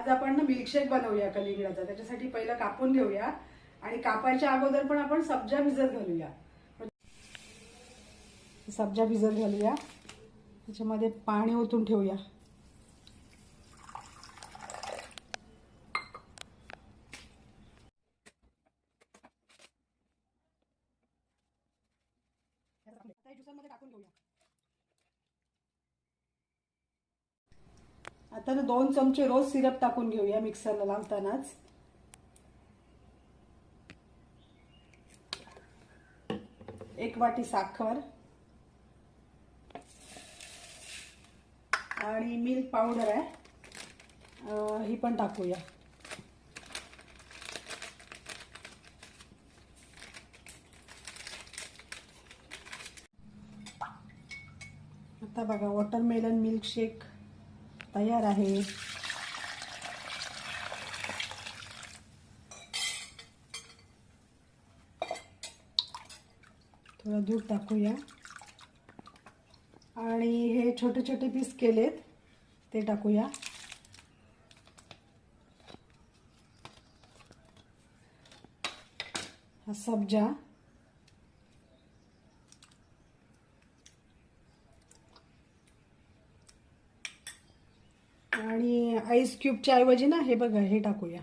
आज आपण मिल्कशेक बनवूया कलिंगडाचा। त्याच्यासाठी पहिला कापून घेऊया आणि कापायच्या अगोदर पण आपण सब्जा भिजत घालूया। सब्जा भिजत घालूया, त्याच्यामध्ये पाणी ओतून ठेवूया। आता 2 चमचे रोज सिरप टाकून घेऊया मिक्सरला लावतानाच। एक वाटी साखर आणि मिल्क पावडर आहे, ही पण टाकूया। आता बघा वॉटरमेलन मिल्कशेक तयार आहे। थोडं दूध टाकूया आणि हे छोटे छोटे पीस केलेत ते टाकूया। हा सब्जा आणि आईस क्यूबच्या ऐवजी ना हे बघा हे टाकूया।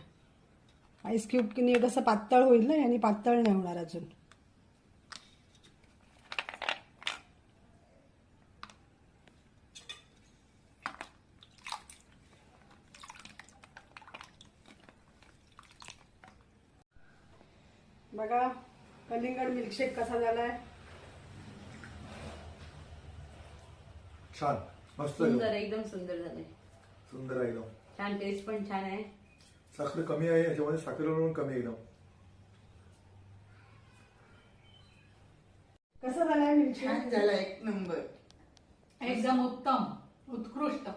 आईस क्यूबने कसं पातळ होईल ना, आणि पातळ नाही होणार अजून। बघा कलिंगड मिल्कशेक कसा झालाय। छान, मस्त, सुंदर, एकदम सुंदर झालंय। सुंदर एकदम छान, टेस्ट पण छान आहे। साखर कमी आहे याच्यामध्ये, साखर पण कमी एकदम। कसा झालाय मिल्कशेक? छान झाला, एक नंबर, एकदम उत्तम, उत्कृष्ट।